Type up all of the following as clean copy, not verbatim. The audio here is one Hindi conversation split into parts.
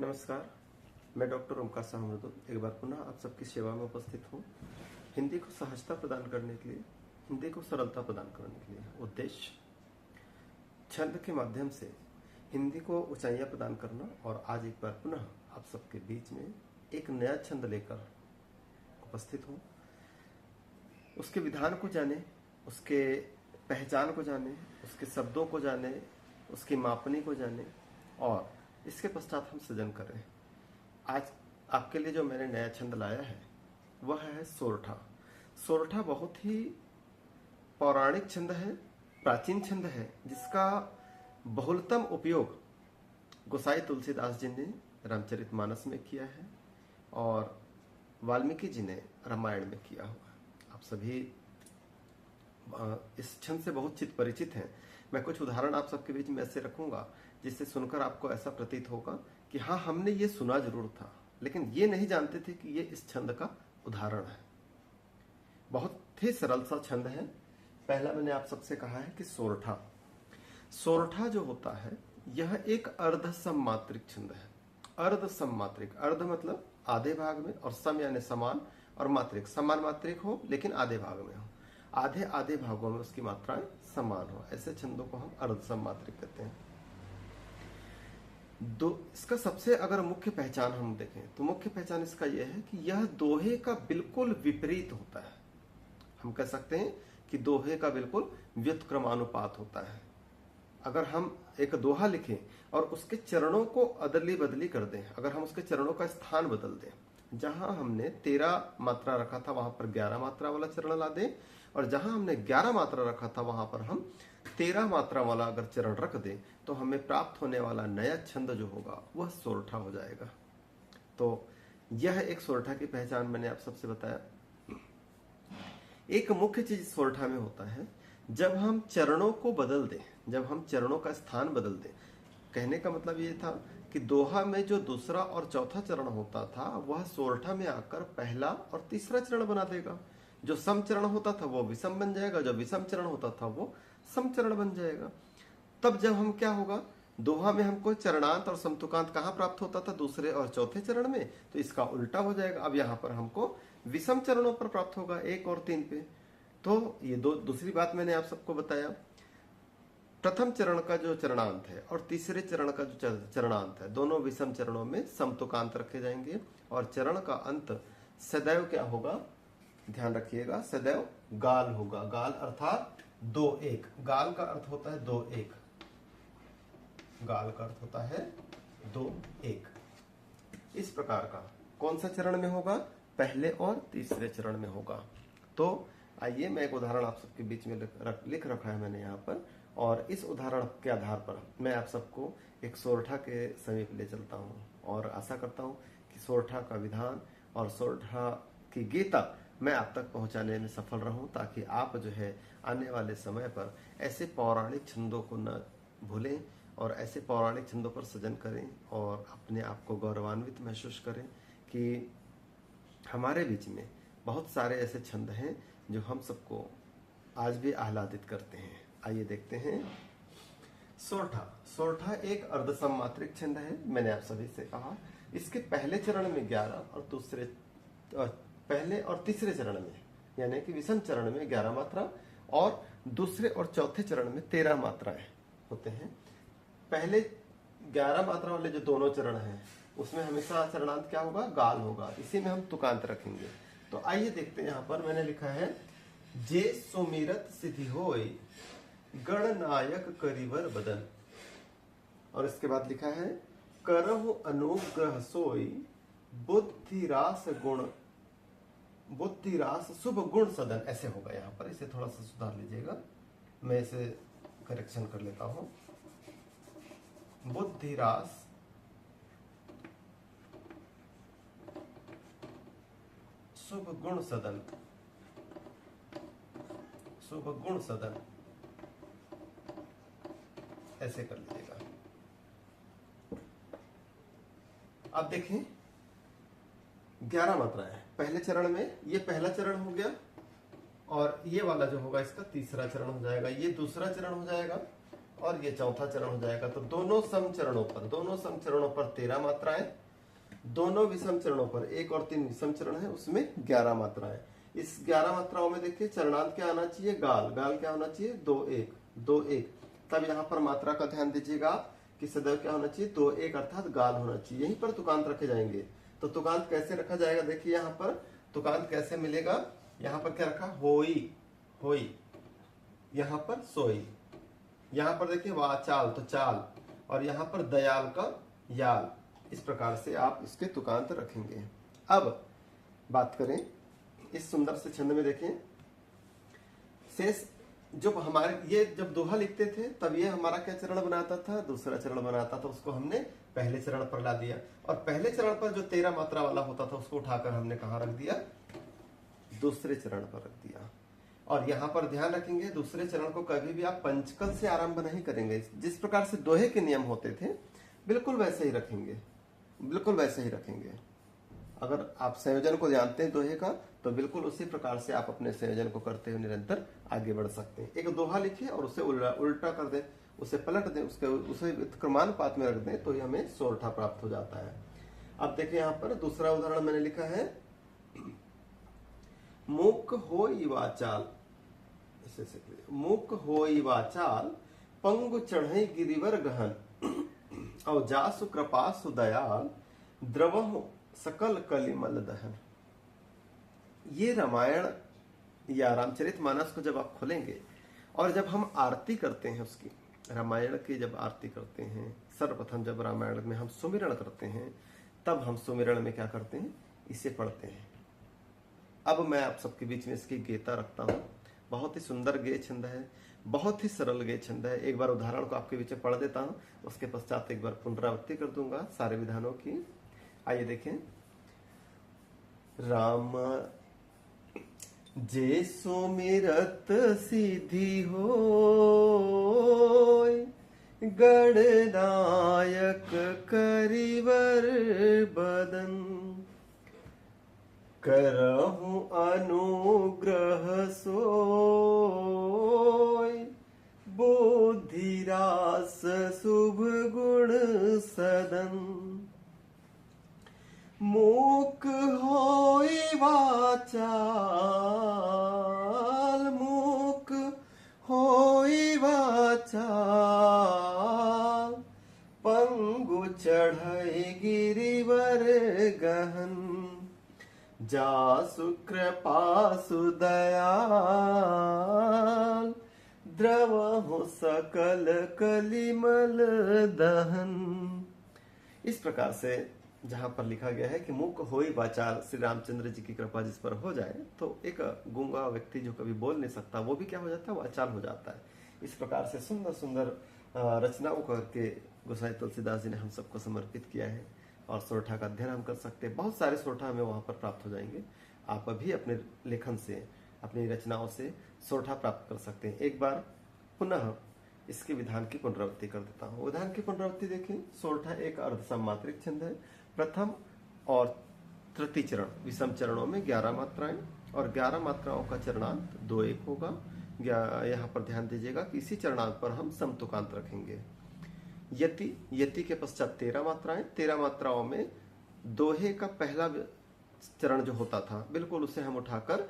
नमस्कार, मैं डॉक्टर ओमकार साहब एक बार पुनः आप सबकी सेवा में उपस्थित हूँ। हिंदी को सहजता प्रदान करने के लिए, हिंदी को सरलता प्रदान करने के लिए उद्देश्य छंद के माध्यम से हिंदी को ऊंचाइयां प्रदान करना। और आज एक बार पुनः आप सबके बीच में एक नया छंद लेकर उपस्थित हूँ। उसके विधान को जाने, उसके पहचान को जाने, उसके शब्दों को जाने, उसकी मापनी को जाने और इसके पश्चात हम सृजन करें। आज आपके लिए जो मैंने नया छंद लाया है वह है सोरठा। सोरठा बहुत ही पौराणिक छंद है, प्राचीन छंद है, जिसका बहुलतम उपयोग गोसाई तुलसीदास जी ने रामचरितमानस में किया है और वाल्मीकि जी ने रामायण में किया हुआ। आप सभी इस छंद से बहुत चित परिचित हैं। मैं कुछ उदाहरण आप सबके बीच में ऐसे रखूंगा जिससे सुनकर आपको ऐसा प्रतीत होगा कि हाँ, हमने ये सुना जरूर था, लेकिन ये नहीं जानते थे कि ये इस छंद का उदाहरण है। बहुत ही सरल सा छंद है। पहला मैंने आप सबसे कहा है कि सोरठा। सोरठा जो होता है यह एक अर्ध सममात्रिक छंद है। अर्ध सममात्रिक, अर्ध मतलब आधे भाग में, और सम यानी समान, और मात्रिक समान मात्रिक हो लेकिन आधे भाग में हो, आधे आधे भागों में उसकी मात्राएं समान हो, ऐसे छंदों को हम अर्ध सममात्रिक कहते हैं। इसका सबसे अगर मुख्य पहचान हम देखें तो मुख्य पहचान इसका यह है कि यह दोहे का बिल्कुल विपरीत होता है। हम कह सकते हैं कि दोहे का बिल्कुल व्युत्क्रमानुपात होता है। अगर हम एक दोहा लिखें और उसके चरणों को अदली बदली कर दें, अगर हम उसके चरणों का स्थान बदल दें, जहां हमने 13 मात्रा रखा था वहां पर 11 मात्रा वाला चरण ला दें, और जहां हमने 11 मात्रा रखा था वहां पर हम 13 मात्रा वाला अगर चरण रख दें, तो हमें प्राप्त होने वाला नया छंद जो होगा वह सोरठा हो जाएगा। तो यह एक सोरठा की पहचान मैंने आप सबसे बताया। एक मुख्य चीज सोरठा में होता है जब हम चरणों को बदल दें, जब हम चरणों का स्थान बदल दें। कहने का मतलब ये था कि दोहा में जो दूसरा और चौथा चरण होता था वह सोरठा में आकर पहला और तीसरा चरण बना देगा। जो सम चरण होता था वो विषम बन जाएगा, जो विषम चरण होता था वो सम चरण बन जाएगा। तब जब हम क्या होगा, दोहा में हमको चरणांत और समतुकांत कहाँ प्राप्त होता था, दूसरे और चौथे चरण में, तो इसका उल्टा हो जाएगा। अब यहाँ पर हमको विषम चरणों पर प्राप्त होगा, 1 और 3 पे। तो ये दूसरी बात मैंने आप सबको बताया। प्रथम चरण का जो चरणांत है और तीसरे चरण का जो चरणांत है, दोनों विषम चरणों में समतुकांत रखे जाएंगे और चरण का अंत सदैव क्या होगा, ध्यान रखिएगा, सदैव गाल होगा। गाल अर्थात 2-1। गाल का अर्थ होता है 2-1। गाल का अर्थ होता है 2-1। इस प्रकार का कौन सा चरण में होगा, पहले और तीसरे चरण में होगा। तो आइए मैं एक उदाहरण आप सबके बीच में लिख रखा है मैंने यहाँ पर, और इस उदाहरण के आधार पर मैं आप सबको एक सोरठा के समीप ले चलता हूँ और आशा करता हूँ कि सोरठा का विधान और सोरठा की गीता मैं आप तक पहुंचाने में सफल रहूं, ताकि आप जो है आने वाले समय पर ऐसे पौराणिक छंदों को न भूलें और ऐसे पौराणिक छंदों पर सृजन करें और अपने आप को गौरवान्वित महसूस करें कि हमारे बीच में बहुत सारे ऐसे छंद हैं जो हम सबको आज भी आह्लादित करते हैं। आइए देखते हैं सोरठा। सोरठा एक अर्धसममात्रिक छंद है, मैंने आप सभी से कहा। इसके पहले चरण में 11 और दूसरे पहले और तीसरे चरण में यानी कि विषम चरण में 11 मात्रा और दूसरे और चौथे चरण में 13 मात्राएं होते हैं। पहले 11 मात्रा वाले जो दोनों चरण हैं उसमें हमेशा चरणांत क्या होगा, गाल होगा। इसी में हम तुकांत रखेंगे। तो आइए देखते हैं। यहाँ पर मैंने लिखा है, जे सुमिरत सिद्धि होय गणनायक करिवर बदन, और इसके बाद लिखा है, करहु अनुग्रह सोई बुद्धि रास शुभ गुण सदन। ऐसे होगा यहाँ पर, इसे थोड़ा सा सुधार लीजिएगा, मैं इसे करेक्शन कर लेता हूं। बुद्धि रास शुभ गुण सदन, शुभ गुण सदन, ऐसे कर लीजिएगा। अब देखें 11 मात्राएं पहले चरण में, ये पहला चरण हो गया और ये वाला जो होगा इसका तीसरा चरण हो जाएगा, ये दूसरा चरण हो जाएगा और ये चौथा चरण हो जाएगा। तो दोनों सम चरणों पर 13 मात्राएं, दोनों विषम चरणों पर 1 और 3 विषम चरण है, उसमें 11 मात्राएं। इस 11 मात्राओं में देखिए चरणांत क्या आना चाहिए, गाल। गाल क्या होना चाहिए, 2-1 2-1। तब यहाँ पर मात्रा का ध्यान दीजिएगा कि सदैव क्या होना चाहिए, 2-1 अर्थात गाल होना चाहिए। यहीं पर तुकांत रखे जाएंगे। तो तुकांत कैसे रखा जाएगा, देखिए यहाँ पर तुकांत कैसे मिलेगा। यहाँ पर क्या रखा, होई होई, यहाँ पर सोई, यहाँ पर देखिए वाचाल तो चाल, और यहाँ पर दयाल का याल। इस प्रकार से आप इसके तुकांत रखेंगे। अब बात करें इस सुंदर से छंद में, देखें शेष जब हमारे ये जब दोहा लिखते थे तब ये हमारा क्या चरण बनाता था, दूसरा चरण बनाता था। उसको हमने पहले चरण पर ला दिया, और पहले चरण पर जो 13 मात्रा वाला होता था उसको उठाकर हमने कहाँ रख दिया, दूसरे चरण पर रख दिया। और यहाँ पर ध्यान रखेंगे दूसरे चरण को कभी भी आप पंचकल से आरंभ नहीं करेंगे। जिस प्रकार से दोहे के नियम होते थे बिल्कुल वैसे ही रखेंगे, बिल्कुल वैसे ही रखेंगे। अगर आप संयोजन को जानते हैं दोहे का तो बिल्कुल उसी प्रकार से आप अपने संयोजन को करते हुए निरंतर आगे बढ़ सकते हैं। एक दोहा लिखिए और उसे उल्टा कर दें, उसे पलट दें, उसे क्रमानुपात में रख दें तो हमें सोरठा प्राप्त हो जाता है। अब देखिए यहाँ पर दूसरा उदाहरण मैंने लिखा है, मुक होई वाचाल, मुक होई वाचाल पंगु चढ़ई गिरिवर गहन, और जासु कृपासु दयाल द्रवहु सकल कलिमल दहन। ये रामायण या रामचरितमानस को जब आप खोलेंगे और जब हम आरती करते हैं उसकी, रामायण की जब आरती करते हैं, सर्वप्रथम जब रामायण में हम सुमिरण करते हैं तब हम सुमिरण में क्या करते हैं, इसे पढ़ते हैं। अब मैं आप सबके बीच में इसकी गीता रखता हूँ। बहुत ही सुंदर गेय छंद है, बहुत ही सरल गेय छंद है। एक बार उदाहरण को आपके बीच में पढ़ देता हूँ, उसके पश्चात एक बार पुनरावृत्ति कर दूंगा सारे विधानों की। आइए देखें। राम जे सुमिरत सिद्धि होय, गणनायक करिवर बदन, करहु अनुग्रह सोय, बुद्धि रास शुभ गुण सदन, मूक होई वाचाल, मूक होई वाचाल, पंगु चढ़ई गिरिवर गहन, जासु कृपासु दयाल, द्रवहु सकल कलिमल दहन। इस प्रकार से जहां पर लिखा गया है कि मुक होई वाचाल, श्री रामचंद्र जी की कृपा जिस पर हो जाए तो एक गूंगा व्यक्ति जो कभी बोल नहीं सकता वो भी क्या हो जाता है, वाचाल हो जाता है। इस प्रकार से सुंदर सुंदर रचनाओं करके गोसाई तुलसीदास जी ने हम सबको समर्पित किया है। और सोरठा का अध्ययन हम कर सकते हैं। बहुत सारे सोरठा हमें वहां पर प्राप्त हो जाएंगे। आप अभी अपने लेखन से, अपनी रचनाओं से सोरठा प्राप्त कर सकते हैं। एक बार पुनः इसके विधान की पुनरावृत्ति कर देता हूँ। विधान की पुनरावृत्ति देखें। सोरठा एक अर्धसम्मात्रिक छंद है। प्रथम और तृतीय चरण विषम चरणों में 11 मात्राएं, और 11 मात्राओं का चरणांत 2-1 होगा। यहाँ पर ध्यान दीजिएगा कि इसी चरणांत पर हम समतुकांत रखेंगे। यति, यति के पश्चात 13 मात्राएं। 13 मात्राओं में दोहे का पहला चरण जो होता था बिल्कुल उसे हम उठाकर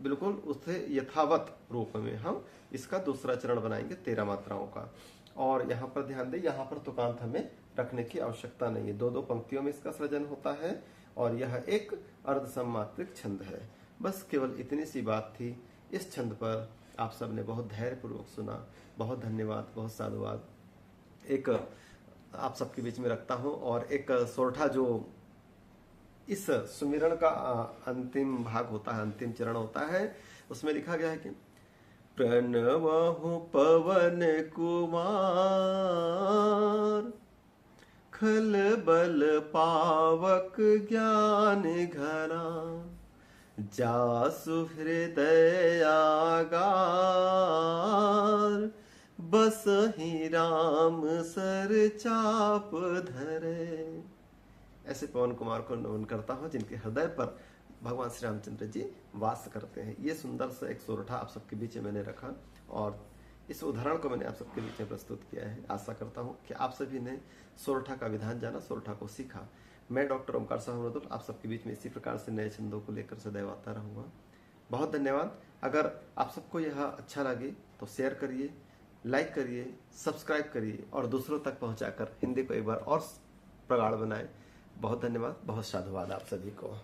बिल्कुल उसे यथावत रूप में हम इसका दूसरा चरण बनाएंगे 13 मात्राओं का। और यहाँ पर ध्यान दें, यहाँ पर तुकांत हमें रखने की आवश्यकता नहीं है। 2-2 पंक्तियों में इसका सृजन होता है और यह एक अर्धसम्मात्रिक छंद है। बस केवल इतनी सी बात थी। इस छंद पर आप सबने बहुत धैर्यपूर्वक सुना। बहुत धन्यवाद, बहुत साधुवाद। एक आप सबके बीच में रखता हूँ। और एक सोरठा जो इस सुमिरण का अंतिम भाग होता है, अंतिम चरण होता है, उसमें लिखा गया है कि प्रणवहु पवन कुमार, खल बल पावक ज्ञान घना, जासु हृदय आगार, बस ही राम सर चाप धरे। ऐसे पवन कुमार को नमन करता हूँ जिनके हृदय पर भगवान श्री रामचंद्र जी वास करते हैं। ये सुंदर सा एक सोरठा आप सबके बीच में मैंने रखा। और इस उदाहरण को मैंने आप सबके बीच में प्रस्तुत किया है। आशा करता हूँ कि आप सभी ने सोरठा का विधान जाना, सोरठा को सीखा। मैं डॉक्टर ओमकार साहू मृदुल आप सबके बीच में इसी प्रकार से नए छंदों को लेकर सदैव आता रहूँगा। बहुत धन्यवाद। अगर आप सबको यह अच्छा लगे तो शेयर करिए, लाइक करिए, सब्सक्राइब करिए और दूसरों तक पहुंचाकर हिंदी को एक बार और प्रगाढ़ बनाएं। बहुत धन्यवाद, बहुत साधुवाद आप सभी को।